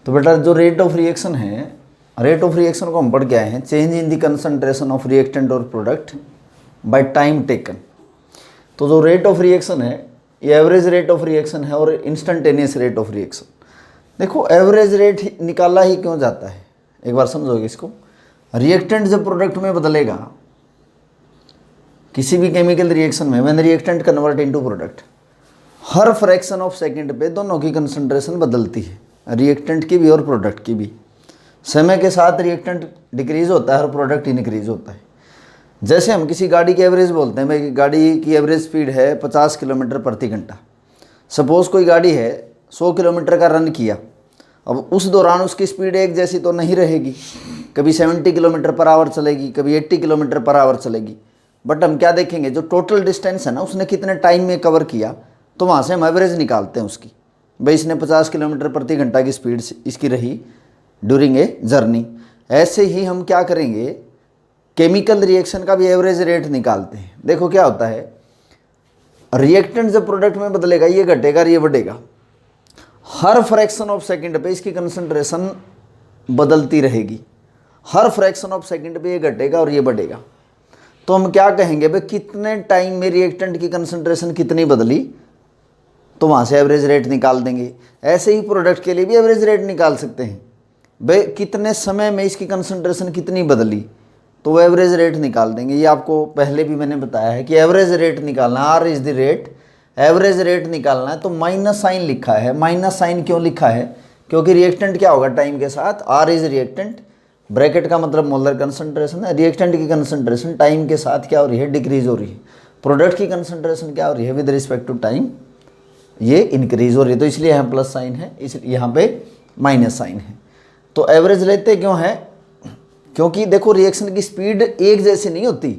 तो बेटा जो रेट ऑफ रिएक्शन है, रेट ऑफ रिएक्शन को हम पढ़ के आए हैं, change in the concentration of reactant और प्रोडक्ट बाय टाइम टेकन। तो जो रेट ऑफ रिएक्शन है ये एवरेज रेट ऑफ रिएक्शन है और इंस्टेंटेनियस रेट ऑफ रिएक्शन। देखो एवरेज रेट निकाला ही क्यों जाता है, एक बार समझोगे इसको। रिएक्टेंट जब प्रोडक्ट में बदलेगा किसी भी केमिकल रिएक्शन में, when reactant convert into product, her fraction of second पे दोनों की कंसंट्रेशन बदलती है, रिएक्टेंट की भी और प्रोडक्ट की भी। समय के साथ रिएक्टेंट डिक्रीज होता है और प्रोडक्ट इंक्रीज होता है। जैसे हम किसी गाड़ी की एवरेज बोलते हैं, भाई गाड़ी की एवरेज स्पीड है 50 किलोमीटर प्रति घंटा। सपोज़ कोई गाड़ी है 100 किलोमीटर का रन किया, अब उस दौरान उसकी स्पीड एक जैसी तो नहीं रहेगी, कभी 70 किलोमीटर पर आवर चलेगी, कभी 80 किलोमीटर पर आवर चलेगी। बट हम क्या देखेंगे, जो टोटल डिस्टेंस है ना उसने कितने टाइम में कवर किया, तो वहाँ से हम एवरेज निकालते हैं उसकी। भाई इसने 50 किलोमीटर प्रति घंटा की स्पीड इसकी रही ड्यूरिंग ए जर्नी। ऐसे ही हम क्या करेंगे, केमिकल रिएक्शन का भी एवरेज रेट निकालते हैं। देखो क्या होता है, रिएक्टेंट जब प्रोडक्ट में बदलेगा ये घटेगा और ये बढ़ेगा, हर फ्रैक्शन ऑफ सेकंड पे इसकी कंसंट्रेशन बदलती रहेगी, हर फ्रैक्शन ऑफ सेकंड पे ये घटेगा और ये बढ़ेगा। तो हम क्या कहेंगे, भाई कितने टाइम में रिएक्टेंट की कंसंट्रेशन कितनी बदली, तो वहाँ से एवरेज रेट निकाल देंगे। ऐसे ही प्रोडक्ट के लिए भी एवरेज रेट निकाल सकते हैं, भाई कितने समय में इसकी कंसंट्रेशन कितनी बदली, तो वो एवरेज रेट निकाल देंगे। ये आपको पहले भी मैंने बताया है कि एवरेज रेट निकालना, R is the rate, average rate निकालना है तो माइनस साइन लिखा है। माइनस साइन क्यों लिखा है, क्योंकि रिएक्टेंट क्या होगा टाइम के साथ, आर इज रिएक्टेंट, ब्रैकेट का मतलब मोलर कंसंट्रेशन है, रिएक्टेंट की कंसंट्रेशन टाइम के साथ क्या हो रही है, डिक्रीज हो रही है। प्रोडक्ट की कंसंट्रेशन क्या हो रही है, विद रिस्पेक्ट टू टाइम ये इंक्रीज हो रही है, तो इसलिए यहाँ प्लस साइन है, इसलिए यहाँ पे माइनस साइन है। तो एवरेज लेते क्यों है, क्योंकि देखो रिएक्शन की स्पीड एक जैसी नहीं होती,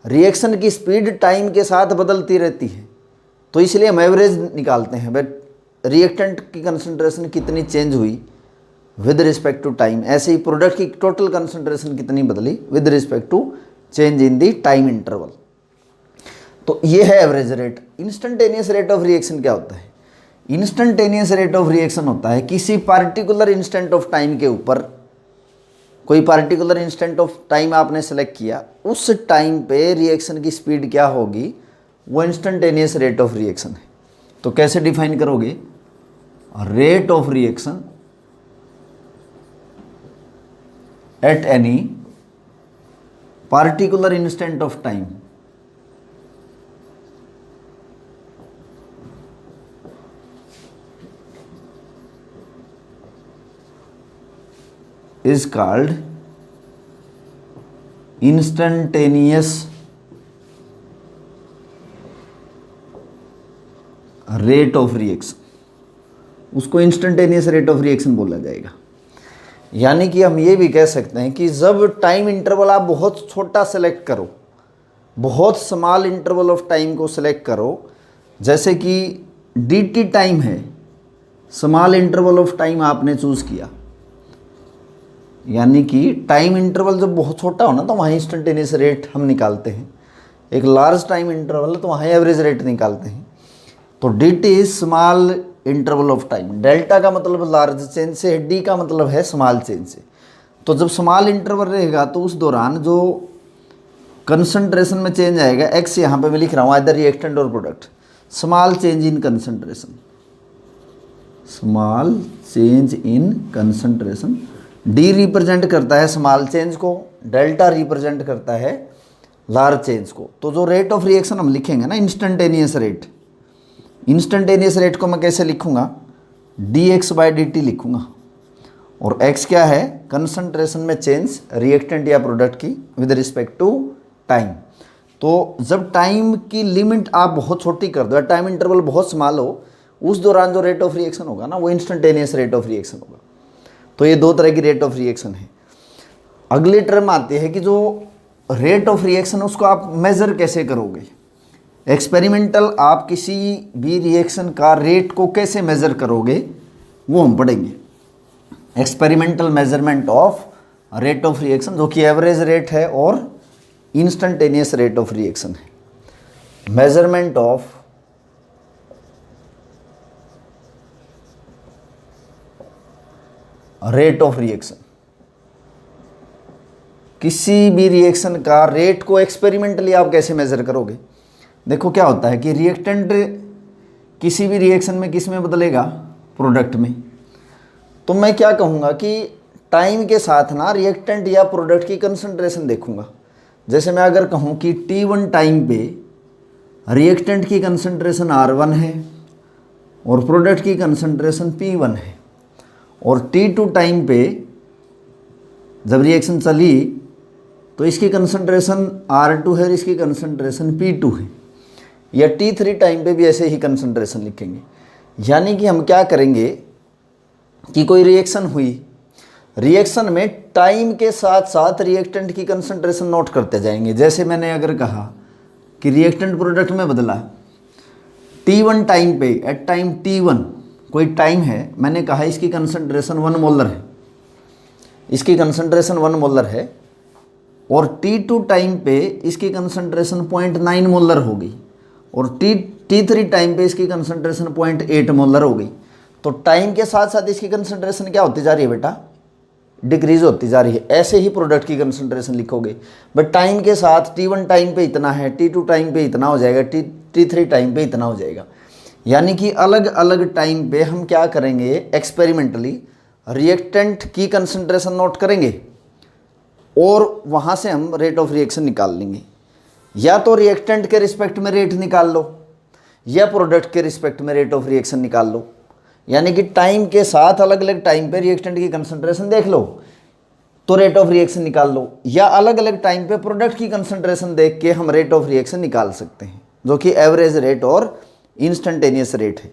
रिएक्शन की स्पीड टाइम के साथ बदलती रहती है, तो इसलिए हम एवरेज निकालते हैं। बट रिएक्टेंट की कंसंट्रेशन कितनी चेंज हुई विद रिस्पेक्ट टू टाइम, ऐसे ही प्रोडक्ट की टोटल कंसंट्रेशन कितनी बदली with respect to change in the time interval. तो ये है average rate. Instantaneous rate of reaction क्या होता है, इंस्टेंटेनियस रेट ऑफ रिएक्शन होता है किसी पार्टिकुलर इंस्टेंट ऑफ टाइम के ऊपर, कोई पार्टिकुलर इंस्टेंट ऑफ टाइम आपने सेलेक्ट किया, उस टाइम पे रिएक्शन की स्पीड क्या होगी, वो इंस्टेंटेनियस रेट ऑफ रिएक्शन है। तो कैसे डिफाइन करोगे, rate of reaction at any particular instant of time is called instantaneous rate of reaction, उसको इंस्टेंटेनियस रेट ऑफ रिएक्शन बोला जाएगा। यानी कि हम ये भी कह सकते हैं कि जब टाइम इंटरवल आप बहुत छोटा सेलेक्ट करो, बहुत स्मॉल इंटरवल ऑफ टाइम को सेलेक्ट करो, जैसे कि dt टाइम है, स्मॉल इंटरवल ऑफ टाइम आपने चूज़ किया, यानी कि टाइम इंटरवल जब बहुत छोटा हो ना तो वहाँ इंस्टेंटेनियस रेट हम निकालते हैं। एक लार्ज टाइम इंटरवल है तो वहाँ एवरेज रेट निकालते हैं। तो dt is small interval of time, delta का मतलब लार्ज चेंज से, डी का मतलब है स्मॉल चेंज से। तो जब स्मॉल इंटरवल रहेगा तो उस दौरान जो कंसंट्रेशन में चेंज आएगा, एक्स यहाँ पे मैं लिख रहा हूँ आइदर रिएक्टेंट और product, small change in concentration, small change in concentration. D represent करता है स्मॉल चेंज को, डेल्टा रिप्रेजेंट करता है लार्ज चेंज को। तो जो रेट ऑफ रिएक्शन हम लिखेंगे ना, इंस्टेंटेनियस रेट, इंस्टेंटेनियस रेट को मैं कैसे लिखूंगा, D x by D T लिखूंगा, और एक्स क्या है, कंसंट्रेशन में चेंज रिएक्टेंट या प्रोडक्ट की विद रिस्पेक्ट टू टाइम। तो जब टाइम की लिमिट आप बहुत छोटी कर दो, टाइम इंटरवल बहुत स्मॉल हो, उस दौरान जो रेट ऑफ रिएक्शन होगा ना वो इंस्टेंटेनियस रेट ऑफ रिएक्शन होगा। तो ये दो तरह की रेट ऑफ रिएक्शन है। अगली टर्म आती है कि जो रेट ऑफ रिएक्शन है उसको आप मेज़र कैसे करोगे, एक्सपेरिमेंटल आप किसी भी रिएक्शन का रेट को कैसे मेज़र करोगे वो हम पढ़ेंगे। Experimental measurement of rate of reaction, जो कि एवरेज रेट है और इंस्टेंटेनियस रेट ऑफ रिएक्शन है। Measurement of rate of reaction. किसी भी रिएक्शन का रेट को एक्सपेरिमेंटली आप कैसे मेजर करोगे? देखो क्या होता है कि रिएक्टेंट किसी भी रिएक्शन में किस में बदलेगा? प्रोडक्ट में। तो मैं क्या कहूँगा कि टाइम के साथ ना रिएक्टेंट या प्रोडक्ट की कंसंट्रेशन देखूंगा। जैसे मैं अगर कहूँ कि T1 टाइम पे रिएक्टेंट की कंसंट्रेशन R1 है और प्रोडक्ट की कंसंट्रेशन P1 है, और T2 टाइम पे जब रिएक्शन चली तो इसकी कंसंट्रेशन R2 है और इसकी कंसंट्रेशन P2 है, या T3 टाइम पे भी ऐसे ही कंसंट्रेशन लिखेंगे। यानी कि हम क्या करेंगे कि कोई रिएक्शन हुई, रिएक्शन में टाइम के साथ साथ रिएक्टेंट की कंसंट्रेशन नोट करते जाएंगे। जैसे मैंने अगर कहा कि रिएक्टेंट प्रोडक्ट में बदला T1 टाइम पे, एट टाइम T1 कोई टाइम है, मैंने कहा इसकी कंसंट्रेशन 1 मोलर है, इसकी कंसंट्रेशन 1 मोलर है, और T2 टाइम पे इसकी कंसंट्रेशन 0.9 मोलर होगी, और T3 टाइम पे इसकी कंसंट्रेशन 0.8 मोलर होगी। तो टाइम के साथ साथ इसकी कंसंट्रेशन क्या होती जा रही है बेटा? डिक्रीज होती जा रही है। ऐसे ही प्रोडक्ट की कंसंट्रेशन लिखोगे, बट टाइम के साथ T1 टाइम पे इतना है, T2 टाइम पे इतना हो जाएगा, T3 टाइम पे इतना हो जाएगा। यानी कि अलग अलग टाइम पे हम क्या करेंगे? एक्सपेरिमेंटली रिएक्टेंट की कंसंट्रेशन नोट करेंगे और वहाँ से हम रेट ऑफ रिएक्शन निकाल लेंगे। या तो रिएक्टेंट के रिस्पेक्ट में रेट निकाल लो, या प्रोडक्ट के रिस्पेक्ट में रेट ऑफ रिएक्शन निकाल लो। यानी कि टाइम के साथ अलग अलग टाइम पे रिएक्टेंट की कंसंट्रेशन देख लो तो रेट ऑफ रिएक्शन निकाल लो, या अलग अलग टाइम पे प्रोडक्ट की कंसंट्रेशन देख के हम रेट ऑफ रिएक्शन निकाल सकते हैं, जो कि एवरेज रेट और इंस्टेंटेनियस रेट है।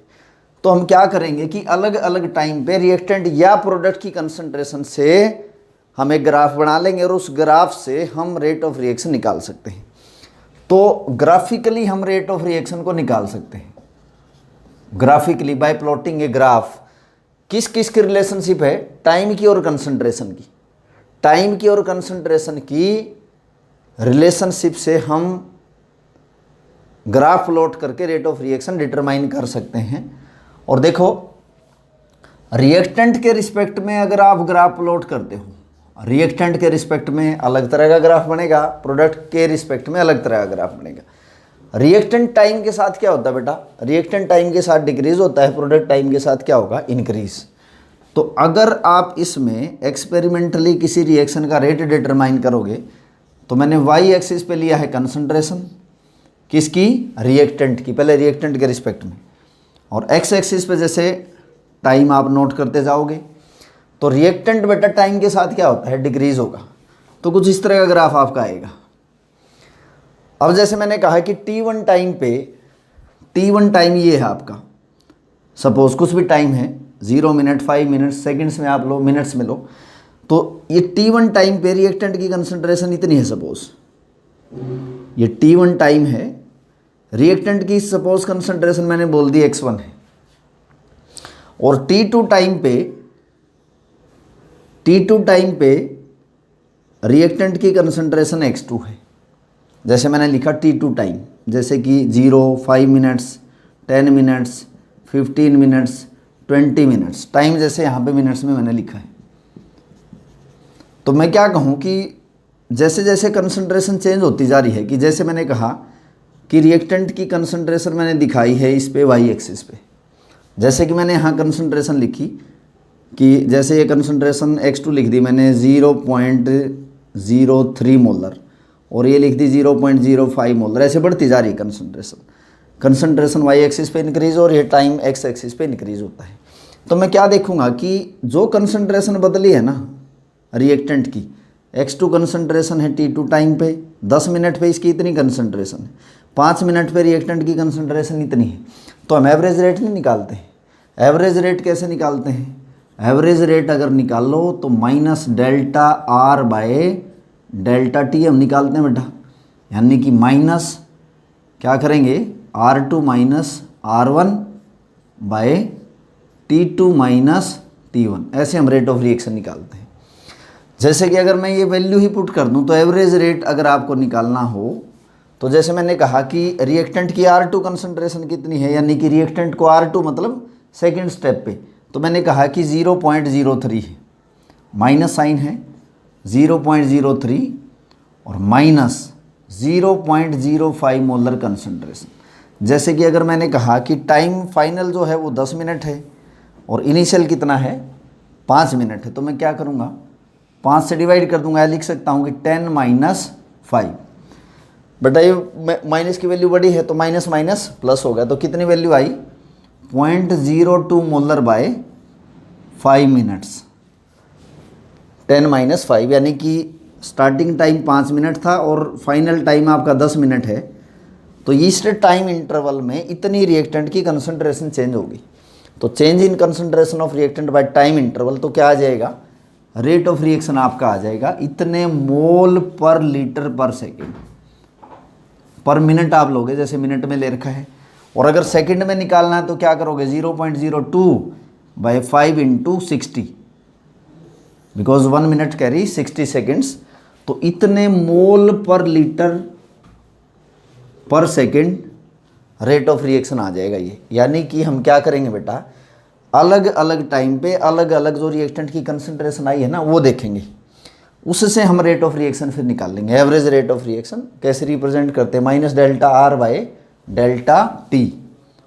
तो हम क्या करेंगे कि अलग अलग टाइम पे रिएक्टेंट या प्रोडक्ट की कंसंट्रेशन से हम एक ग्राफ बना लेंगे और उस ग्राफ से हम रेट ऑफ रिएक्शन निकाल सकते हैं। तो ग्राफिकली हम रेट ऑफ रिएक्शन को निकाल सकते हैं, graphically bye plotting a graph. किस किस की रिलेशनशिप है? टाइम की और कंसंट्रेशन की। टाइम की और कंसंट्रेशन की रिलेशनशिप से हम ग्राफ प्लॉट करके रेट ऑफ रिएक्शन डिटरमाइन कर सकते हैं। और देखो, रिएक्टेंट के रिस्पेक्ट में अगर आप ग्राफ प्लॉट करते हो, रिएक्टेंट के रिस्पेक्ट में अलग तरह का ग्राफ बनेगा, प्रोडक्ट के रिस्पेक्ट में अलग तरह का ग्राफ बनेगा। रिएक्टेंट टाइम के साथ क्या होता है बेटा? रिएक्टेंट टाइम के साथ डिक्रीज होता है, प्रोडक्ट टाइम के साथ क्या होगा? इंक्रीज। तो अगर आप इसमें एक्सपेरिमेंटली किसी रिएक्शन का रेट डिटरमाइन करोगे, तो मैंने वाई एक्सिस पे लिया है कंसंट्रेशन, किसकी? रिएक्टेंट की, पहले रिएक्टेंट के रिस्पेक्ट में, और एक्स एक्सिस पे जैसे टाइम आप नोट करते जाओगे तो रिएक्टेंट बेटा टाइम के साथ क्या होता है? डिक्रीज होगा। तो कुछ इस तरह का ग्राफ आपका आएगा। अब जैसे मैंने कहा कि T1 टाइम पे, T1 टाइम ये है आपका, सपोज कुछ भी टाइम है, 0 मिनट, 5 मिनट, सेकंड्स में आप लो, मिनट्स में लो, तो ये T1 टाइम पे रिएक्टेंट की कंसंट्रेशन इतनी है। सपोज ये T1 टाइम है, रिएक्टेंट की सपोज कंसंट्रेशन मैंने बोल दी X1 है, और T2 टाइम पे रिएक्टेंट की कंसंट्रेशन X2 है। जैसे मैंने लिखा T2 टाइम, जैसे कि 0, 5 minutes, 10 minutes, 15 minutes, 20 minutes, time जैसे यहाँ पे मिनट्स में मैंने लिखा है। तो मैं क्या कहूँ कि जैसे जैसे कंसंट्रेशन चेंज होती जा रही है, कि जैसे मैंने कहा कि रिएक्टेंट की कंसंट्रेशन मैंने दिखाई है इस पे वाई एक्सिस पे, जैसे कि मैंने यहाँ कंसंट्रेशन लिखी कि जैसे ये कंसंट्रेशन X2 लिख दी मैंने 0.03 मोलर, और ये लिख दी 0.05 मोलर, ऐसे बढ़ती जा रही है कंसंट्रेशन वाई एक्सिस पे इंक्रीज और ये टाइम एक्स एक्सिस पे इंक्रीज होता है। तो मैं क्या देखूंगा कि जो कंसंट्रेशन बदली है ना रिएक्टेंट की, X2 कंसंट्रेशन है T2 टाइम पे, 10 मिनट पे इसकी इतनी कंसंट्रेशन है, 5 मिनट पे रिएक्टेंट की कंसंट्रेशन इतनी है। तो हम एवरेज रेट नहीं निकालते हैं। एवरेज रेट कैसे निकालते हैं? एवरेज रेट अगर निकालो तो minus delta R by delta T हम निकालते हैं बेटा। यानी कि माइनस क्या करेंगे? R2 minus R1 bye T2 minus T1, ऐसे हम रेट ऑफ रिएक्शन निकालते हैं। जैसे कि अगर मैं ये वैल्यू ही पुट कर दूं तो एवरेज रेट अगर आपको निकालना हो तो जैसे मैंने कहा कि रिएक्टेंट की R2 कंसंट्रेशन कितनी है, यानी कि रिएक्टेंट को R2 मतलब सेकेंड स्टेप पे, तो मैंने कहा कि 0.03 है। माइनस साइन है 0.03 और -0.05 मोलर कंसंट्रेशन। जैसे कि अगर मैंने कहा कि टाइम फाइनल जो है वो 10 मिनट है और इनिशियल कितना है 5 मिनट है, तो मैं क्या करूँगा 5 से डिवाइड कर दूंगा, लिख सकता हूँ कि 10 - 5। बेटा ये माइनस की वैल्यू बड़ी है तो माइनस माइनस प्लस होगा, तो कितनी वैल्यू आई 0.02 मोलर बाय 5 मिनट्स। 10 - 5 यानी कि स्टार्टिंग टाइम 5 मिनट था और फाइनल टाइम आपका 10 मिनट है, तो इस टाइम इंटरवल में इतनी रिएक्टेंट की कंसंट्रेशन चेंज होगी। तो change in concentration of reactant by time interval, तो क्या आ जाएगा रेट ऑफ रिएक्शन आपका आ जाएगा इतने mole per litre per second. पर मिनट आप लोगे, जैसे मिनट में ले रखा है, और अगर सेकंड में निकालना है तो क्या करोगे 0.02 by 5 × 60, because 1 minute carry 60 seconds. तो इतने mole per litre per second rate of reaction आ जाएगा ये। यानी कि हम क्या करेंगे बेटा, अलग अलग टाइम पे अलग अलग जो रिएक्टेंट की कंसंट्रेशन आई है ना वो देखेंगे, उससे हम रेट ऑफ रिएक्शन फिर निकाल लेंगे। एवरेज रेट ऑफ रिएक्शन कैसे रिप्रेजेंट करते हैं, -ΔR बाय ΔT।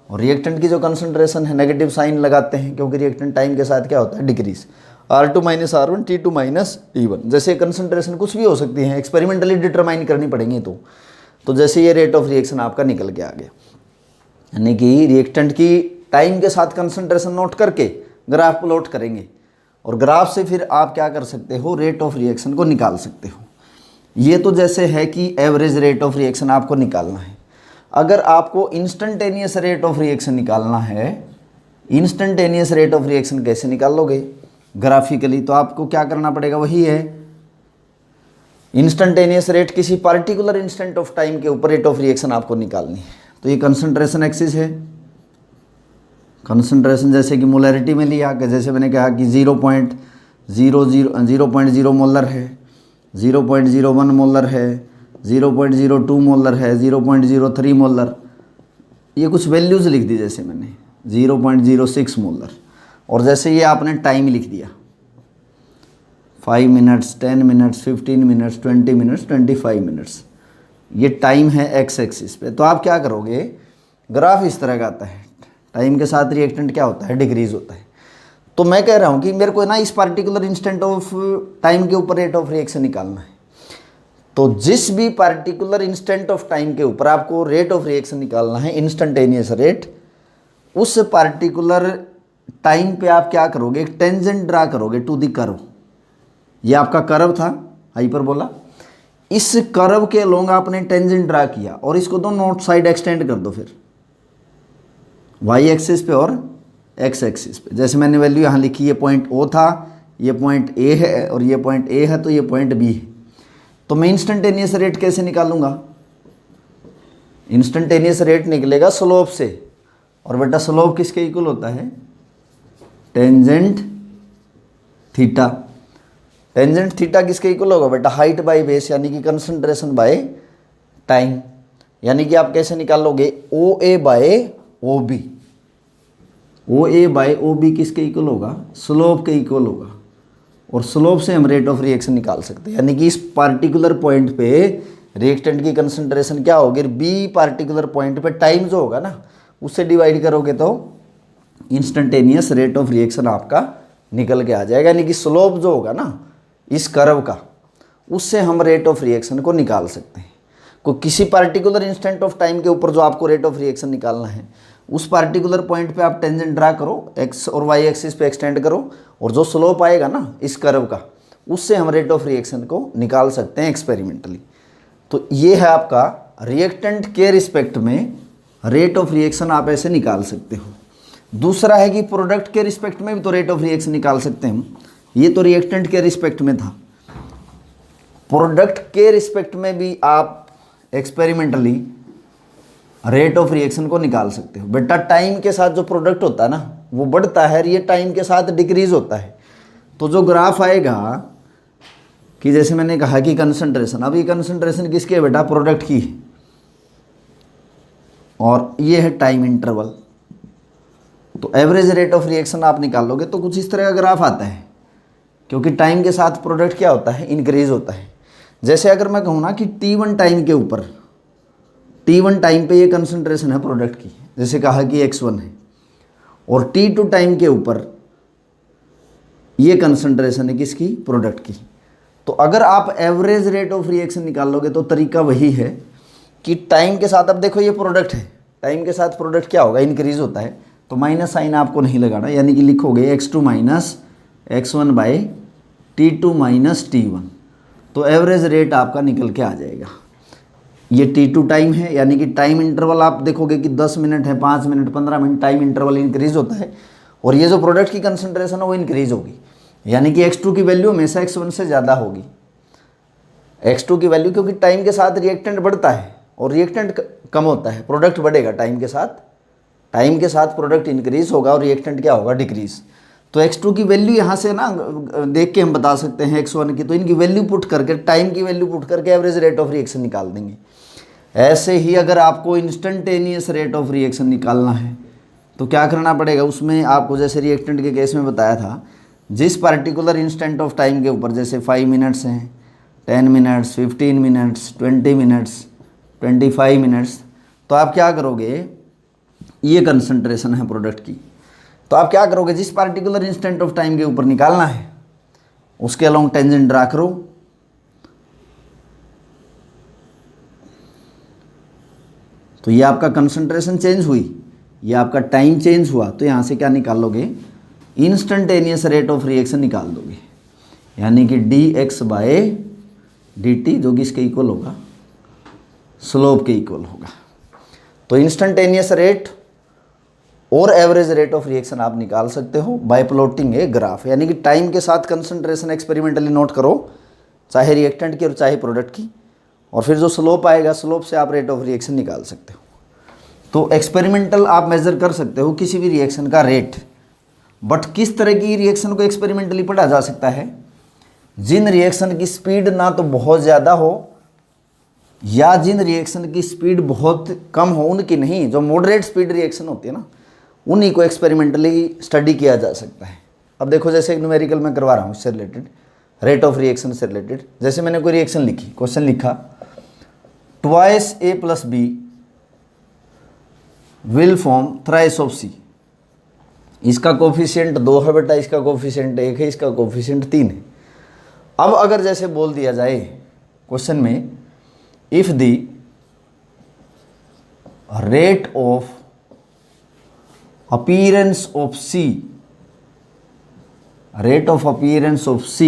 और रिएक्टेंट की जो कंसंट्रेशन है नेगेटिव साइन लगाते हैं, क्योंकि रिएक्टेंट टाइम के साथ क्या होता है decrease. R2 - R1 T2 - T1। जैसे कंसंट्रेशन कुछ भी हो सकती है, एक्सपेरिमेंटली डिटरमाइन करनी पड़ेंगी। तो जैसे ये रेट ऑफ रिएक्शन आपका निकल के आ गया, यानी कि रिएक्टेंट की टाइम के साथ कंसंट्रेशन नोट करके ग्राफ प्लॉट करेंगे, और ग्राफ से फिर आप क्या कर सकते हो रेट ऑफ रिएक्शन को निकाल सकते हो। ये तो जैसे है कि एवरेज रेट ऑफ रिएक्शन आपको निकालना है। अगर आपको इंस्टेंटेनियस रेट ऑफ रिएक्शन निकालना है, इंस्टेंटेनियस रेट ऑफ रिएक्शन कैसे निकालोगे ग्राफिकली, तो आपको क्या करना पड़ेगा, वही है इंस्टेंटेनियस रेट, किसी पर्टिकुलर इंस्टेंट ऑफ टाइम के ऊपर रेट ऑफ रिएक्शन आपको निकालनी है। तो ये कंसंट्रेशन एक्सिस है, कंसंट्रेशन जैसे कि मोलैरिटी में लिया, कि जैसे मैंने कहा कि 0.0 मोलर है, 0.01 मोलर है, 0.02 मोलर है, 0.03 मोलर, ये कुछ वैल्यूज़ लिख दी। जैसे मैंने 0.06 मोलर, और जैसे ये आपने टाइम लिख दिया 5 minutes, 10 minutes, 15 minutes, 20 minutes, 25 minutes, ये टाइम है एक्स एक्सिस पे। तो आप क्या करोगे, ग्राफ इस तरह का आता है, टाइम के साथ रिएक्टेंट क्या होता है डिक्रीज होता है। तो मैं कह रहा हूँ कि मेरे को ना इस पर्टिकुलर इंस्टेंट ऑफ टाइम के ऊपर रेट ऑफ रिएक्शन निकालना है। तो जिस भी पर्टिकुलर इंस्टेंट ऑफ टाइम के ऊपर आपको रेट ऑफ रिएक्शन निकालना है, इंस्टेंटेनियस रेट, उस पर्टिकुलर टाइम पे आप क्या करोगे, एक टेंजेंट ड्रा करोगे टू द कर्व। ये आपका कर्व था हाइपरबोला, इस कर्व के अलोंग आपने टेंजेंट ड्रा किया, और इसको दोनों साइड एक्सटेंड कर दो फिर वाई एक्सिस पे और एक्स एक्सिस पे। जैसे मैंने वैल्यू यहाँ लिखी, ये पॉइंट ओ था, ये पॉइंट ए है, और ये पॉइंट ए है, तो ये पॉइंट बी है। तो मैं इंस्टेंटेनियस रेट कैसे निकालूंगा, इंस्टेंटेनियस रेट निकलेगा स्लोप से, और बेटा स्लोप किसके इक्वल होता है, टेंजेंट थीटा। टेंजेंट थीटा किसके इक्वल होगा बेटा, हाइट बाय बेस, यानी कि कंसंट्रेशन बाय टाइम। यानी कि आप कैसे निकालोगे, ओ ए बाय ओ बी, ओ ए बाय ओ बी किसके इक्वल होगा, स्लोप के इक्वल होगा, और स्लोप से हम रेट ऑफ रिएक्शन निकाल सकते हैं। यानी कि इस पार्टिकुलर पॉइंट पे रिएक्टेंट की कंसंट्रेशन क्या होगी, बी पार्टिकुलर पॉइंट पे टाइम जो होगा ना उससे डिवाइड करोगे तो इंस्टेंटेनियस रेट ऑफ रिएक्शन आपका निकल के आ जाएगा। यानी कि स्लोप जो होगा ना इस कर्व का, उससे हम रेट ऑफ रिएक्शन को निकाल सकते हैं। कोई किसी पार्टिकुलर इंस्टेंट ऑफ टाइम के ऊपर जो आपको रेट ऑफ रिएक्शन निकालना है, उस पार्टिकुलर पॉइंट पे आप टेंजेंट ड्रा करो, एक्स और वाई एक्सिस पे एक्सटेंड करो, और जो स्लोप आएगा ना इस कर्व का, उससे हम रेट ऑफ रिएक्शन को निकाल सकते हैं एक्सपेरिमेंटली। तो ये है आपका रिएक्टेंट के रिस्पेक्ट में रेट ऑफ रिएक्शन आप ऐसे निकाल सकते हो। दूसरा है कि प्रोडक्ट के रिस्पेक्ट में भी तो रेट ऑफ रिएक्शन निकाल सकते हैं हम। ये तो रिएक्टेंट के रिस्पेक्ट में था, प्रोडक्ट के रिस्पेक्ट में भी आप एक्सपेरिमेंटली रेट ऑफ रिएक्शन को निकाल सकते हो। बेटा टाइम के साथ जो प्रोडक्ट होता है ना वो बढ़ता है, ये टाइम के साथ डिक्रीज होता है। तो जो ग्राफ आएगा कि जैसे मैंने कहा कि कंसंट्रेशन, अब ये कंसंट्रेशन किसकी है बेटा, प्रोडक्ट की, और ये है टाइम इंटरवल। तो एवरेज रेट ऑफ रिएक्शन आप निकालोगे तो कुछ इस तरह का ग्राफ आता है। क्योंकि टाइम के साथ प्रोडक्ट क्या होता है, इंक्रीज होता है। जैसे अगर मैं कहूँ ना कि T1 टाइम के ऊपर, T1 टाइम पे ये कंसंट्रेशन है प्रोडक्ट की, जैसे कहा कि X1 है, और T2 टाइम के ऊपर ये कंसंट्रेशन है किसकी, प्रोडक्ट की। तो अगर आप एवरेज रेट ऑफ रिएक्शन निकाल लोगे तो तरीका वही है कि टाइम के साथ, अब देखो ये प्रोडक्ट है, टाइम के साथ प्रोडक्ट क्या होगा, इंक्रीज होता है, तो माइनस साइन आपको नहीं लगाना, यानी कि लिखोगे X2 minus X1 by T2 minus T1, तो एवरेज रेट आपका निकल के आ जाएगा। ये T2 टाइम है, यानी कि टाइम इंटरवल आप देखोगे कि 10 मिनट है, 5 minute, 15 minute, time interval increase होता है, और ये जो प्रोडक्ट की कंसंट्रेशन है वो इंक्रीज होगी, यानी कि X2 की वैल्यू हमेशा X1 से ज़्यादा होगी। X2 की वैल्यू, क्योंकि टाइम के साथ रिएक्टेंट बढ़ता है और रिएक्टेंट कम होता है, प्रोडक्ट बढ़ेगा टाइम के साथ प्रोडक्ट इंक्रीज होगा और रिएक्टेंट क्या होगा, डिक्रीज। तो X2 की वैल्यू यहाँ से ना देख के हम बता सकते हैं X1 की, तो इनकी वैल्यू पुट करके, टाइम की वैल्यू पुट करके एवरेज रेट ऑफ रिएक्शन निकाल देंगे। ऐसे ही अगर आपको इंस्टेंटेनियस रेट ऑफ रिएक्शन निकालना है तो क्या करना पड़ेगा, उसमें आपको जैसे रिएक्टेंट के केस में बताया था, जिस पार्टिकुलर इंस्टेंट ऑफ टाइम के ऊपर, जैसे 5 मिनट्स हैं, 10 मिनट्स, 15 मिनट्स, 20 मिनट्स, 25 मिनट्स, तो आप क्या करोगे, ये कंसंट्रेशन है प्रोडक्ट की, तो आप क्या करोगे, जिस पार्टिकुलर इंस्टेंट ऑफ टाइम के ऊपर निकालना है उसके अलोंग टेंजेंट ड्रा करो, तो ये आपका कंसंट्रेशन चेंज हुई, ये आपका टाइम चेंज हुआ, तो यहाँ से क्या निकाल लोगे, इंस्टेंटेनियस रेट ऑफ रिएक्शन निकाल दोगे, यानी कि dx बाय dt, जो कि इसके इक्वल होगा, स्लोप के इक्वल होगा। तो इंस्टेंटेनियस रेट और एवरेज रेट ऑफ रिएक्शन आप निकाल सकते हो बाय प्लॉटिंग ए ग्राफ, यानी कि टाइम के साथ कंसंट्रेशन एक्सपेरिमेंटली नोट करो, चाहे रिएक्टेंट की और चाहे प्रोडक्ट की, और फिर जो स्लोप आएगा, स्लोप से आप रेट ऑफ रिएक्शन निकाल सकते हो। तो एक्सपेरिमेंटल आप मेजर कर सकते हो किसी भी रिएक्शन का रेट, बट किस तरह की रिएक्शन को एक्सपेरिमेंटली पढ़ा जा सकता है, जिन रिएक्शन की स्पीड ना तो बहुत ज़्यादा हो या जिन रिएक्शन की स्पीड बहुत कम हो, उनकी नहीं, जो मॉडरेट स्पीड रिएक्शन होती है ना, उन्हीं को एक्सपेरिमेंटली स्टडी किया जा सकता है। अब देखो, जैसे एक न्यूमेरिकल मैं करवा रहा हूँ इससे रिलेटेड, रेट ऑफ रिएक्शन से रिलेटेड, जैसे मैंने कोई रिएक्शन लिखी, क्वेश्चन लिखा, twice A plus B will form thrice of C, इसका कोफिशिएंट 2 है बेटा, इसका कोफिशिएंट 1 है, इसका कोफिशिएंट 3 है। अब अगर जैसे बोल दिया जाए क्वेश्चन में, if the rate of appearance of C, rate of appearance of C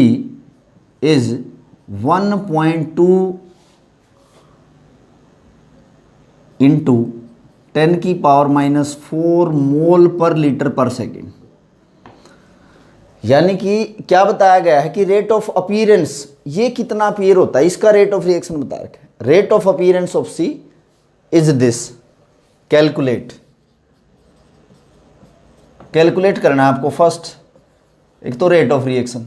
is 1.2 into 10 की पावर -4 मोल पर लीटर पर सेकेंड, यानी कि क्या बताया गया है कि रेट ऑफ अपीयरेंस, ये कितना अपीयर होता है, इसका रेट ऑफ रिएक्शन बता रखा है। Rate of appearance of C is this, calculate करना है आपको। फर्स्ट एक तो रेट ऑफ रिएक्शन,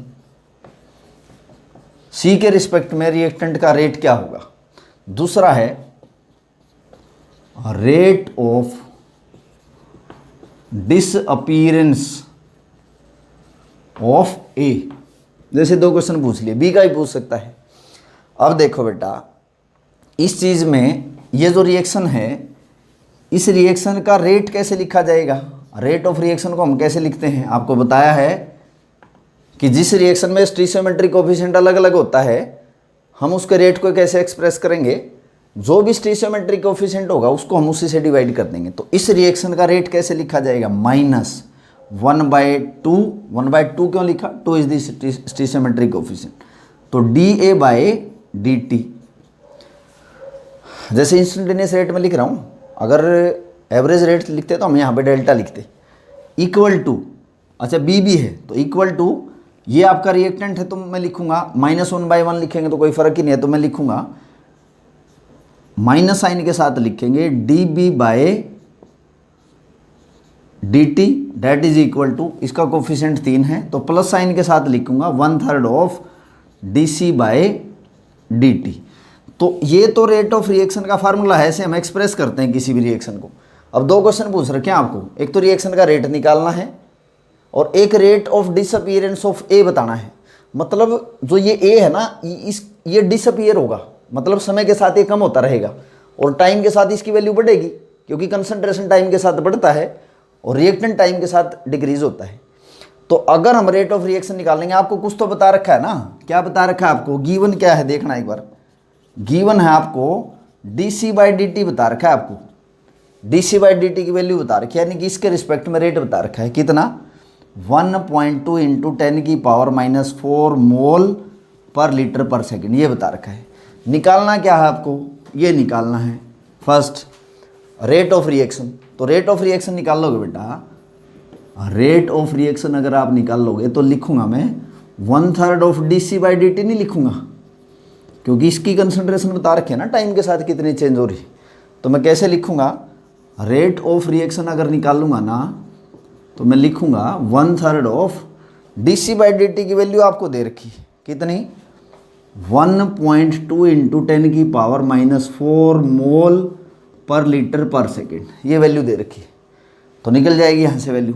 C के रिस्पेक्ट में रिएक्टेंट का रेट क्या होगा, दूसरा है rate of disappearance of A। जैसे 2 क्वेश्चन पूछ लिए, B का ही पूछ सकता है। अब देखो बेटा, इस चीज में ये जो रिएक्शन है, इस रिएक्शन का रेट कैसे लिखा जाएगा, रेट ऑफ रिएक्शन को हम कैसे लिखते हैं, आपको बताया है कि जिस रिएक्शन में स्टीशियोमेट्रिक कोफिशिएंट अलग अलग होता है, हम उसके रेट को कैसे एक्सप्रेस करेंगे, जो भी स्टीशियोमेट्रिक कोफिशिएंट होगा उसको हम उसी से डिवाइड कर देंगे। तो इस रिएक्शन का रेट कैसे लिखा जाएगा, -1/2। 1/2 क्यों लिखा, 2 इज द स्टीशियोमेट्रिक कोफिशिएंट, तो dA बाय dt। जैसे इंस्टेंटेनियस रेट में लिख रहा हूँ, अगर एवरेज रेट लिखते तो हम यहाँ पे डेल्टा लिखते, इक्वल टू, अच्छा B भी है तो इक्वल टू, ये आपका रिएक्टेंट है तो मैं लिखूंगा -1/1 लिखेंगे तो कोई फर्क ही नहीं है, तो मैं लिखूंगा माइनस साइन के साथ लिखेंगे dB by dt, that is equal to, इसका कोफिशिएंट 3 है तो प्लस साइन के साथ लिखूंगा 1/3 ऑफ dC बाय dt। तो ये तो रेट ऑफ रिएक्शन का फार्मूला है, ऐसे हम एक्सप्रेस करते हैं किसी भी रिएक्शन को। अब 2 क्वेश्चन पूछ रखे हैं आपको, एक तो रिएक्शन का रेट निकालना है और एक rate of disappearance of A बताना है। मतलब जो ये ए है ना, ये डिसअपियर होगा, मतलब समय के साथ ये कम होता रहेगा और टाइम के साथ इसकी वैल्यू बढ़ेगी, क्योंकि कंसंट्रेशन टाइम के साथ बढ़ता है और रिएक्टेंट टाइम के साथ डिक्रीज होता है। तो अगर हम रेट ऑफ रिएक्शन निकालेंगे, आपको कुछ तो बता रखा है ना, क्या बता रखा है आपको, गिवन क्या है देखना एक बार, गिवन है आपको dc/dt बता रखा है आपको, dc/dt की वैल्यू बता रखी है, यानी कि इसके रिस्पेक्ट में रेट बता रखा है कितना, 1.2 × 10⁻⁻⁴ मोल पर लीटर पर सेकेंड, ये बता रखा है। निकालना क्या है आपको, ये निकालना है फर्स्ट रेट ऑफ रिएक्शन। तो रेट ऑफ रिएक्शन निकाल लोगे बेटा, रेट ऑफ रिएक्शन अगर आप निकाल लोगे तो लिखूंगा मैं 1/3 ऑफ dc/dt, नहीं लिखूंगा क्योंकि इसकी कंसंट्रेशन बता रखे ना टाइम के साथ कितनी चेंज हो रही। तो मैं कैसे लिखूंगा, रेट ऑफ रिएक्शन अगर निकालूंगा ना तो मैं लिखूंगा 1/3 ऑफ dc/dt की वैल्यू आपको दे रखी कितनी, 1.2 × 10⁻⁻⁴ मोल पर लीटर पर सेकेंड, ये वैल्यू दे रखी है। तो निकल जाएगी यहाँ से वैल्यू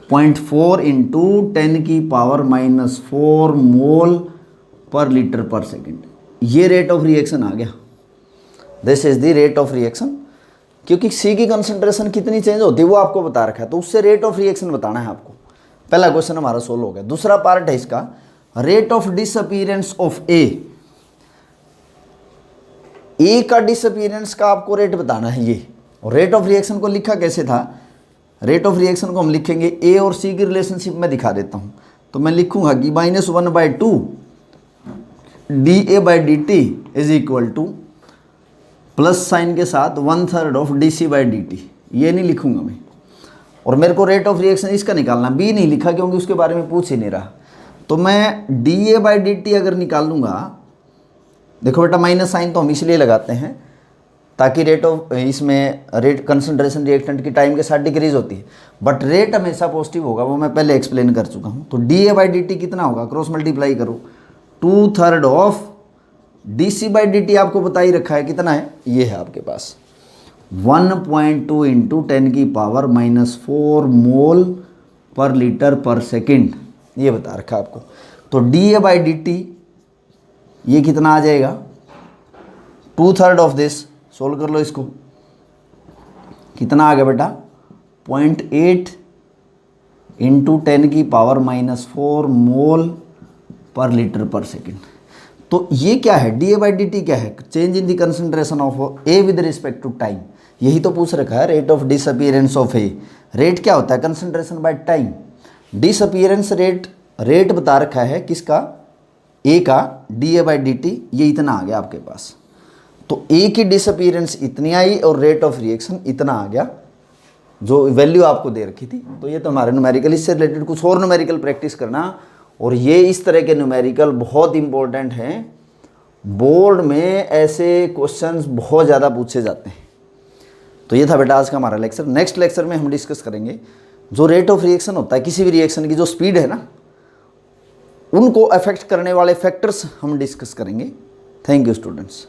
0.4 × 10⁻⁻⁴ मोल पर लीटर पर सेकेंड, ये रेट ऑफ रिएक्शन आ गया। This is the rate of reaction, क्योंकि सी की कंसंट्रेशन कितनी चेंज होती है वो आपको बता रखा है, तो उससे रेट ऑफ रिएक्शन बताना है आपको। पहला क्वेश्चन हमारा सोल्व हो गया। दूसरा पार्ट है इसका, रेट ऑफ डिसअपीयरेंस ऑफ ए का डिसअपीयरेंस का आपको रेट बताना है ये। और रेट ऑफ रिएक्शन को लिखा कैसे था, रेट ऑफ रिएक्शन को हम लिखेंगे ए और सी की रिलेशनशिप में दिखा देता हूँ। तो मैं लिखूंगा कि -1/2 dA/dt is equal two plus sign के साथ 1/3 ऑफ dc/dt, ये नहीं लिखूंगा मैं। और मेरे को रेट ऑफ रिएक्शन इसका निकालना, बी नहीं लिखा क्योंकि उसके बारे में पूछ ही नहीं रहा। तो मैं dA/dt अगर निकाल लूँगा, देखो बेटा माइनस साइन तो हम इसलिए लगाते हैं ताकि रेट ऑफ इसमें रेट कंसंट्रेशन रिएक्टेंट की टाइम के साथ डिक्रीज होती है, बट रेट हमेशा पॉजिटिव होगा, वो मैं पहले एक्सप्लेन कर चुका हूँ। तो dA/dt कितना होगा, क्रॉस मल्टीप्लाई करो, 2/3 ऑफ dc/dt आपको बता ही रखा है कितना है, ये है आपके पास 1.2 × 10⁻⁻⁴ मोल पर लीटर पर सेकेंड, ये बता रखा है आपको। तो dA/dt ये कितना आ जाएगा, 2/3 ऑफ दिस, सोल्व कर लो इसको, कितना आ गया बेटा 0.8 × 10⁻⁻⁴ मोल पर लीटर पर सेकेंड। तो ये क्या है, dA/dt क्या है, change in the concentration of A with respect to time, यही तो पूछ रखा है। Rate of disappearance of A, rate क्या होता है, concentration by time. Disappearance rate बता रखा है किसका, ए का, dA/dt ये इतना आ गया आपके पास। तो ए की डिसअपीयरेंस इतनी आई और रेट ऑफ रिएक्शन इतना आ गया, जो वैल्यू आपको दे रखी थी। तो ये तो हमारे न्यूमेरिकल, इससे रिलेटेड कुछ और न्यूमेरिकल प्रैक्टिस करना। और ये इस तरह के न्यूमेरिकल बहुत इंपॉर्टेंट हैं, बोर्ड में ऐसे क्वेश्चंस बहुत ज़्यादा पूछे जाते हैं। तो ये था बेटा आज का हमारा लेक्चर। नेक्स्ट लेक्चर में हम डिस्कस करेंगे जो रेट ऑफ रिएक्शन होता है, किसी भी रिएक्शन की जो स्पीड है ना, उनको अफेक्ट करने वाले फैक्टर्स हम डिस्कस करेंगे। Thank you students.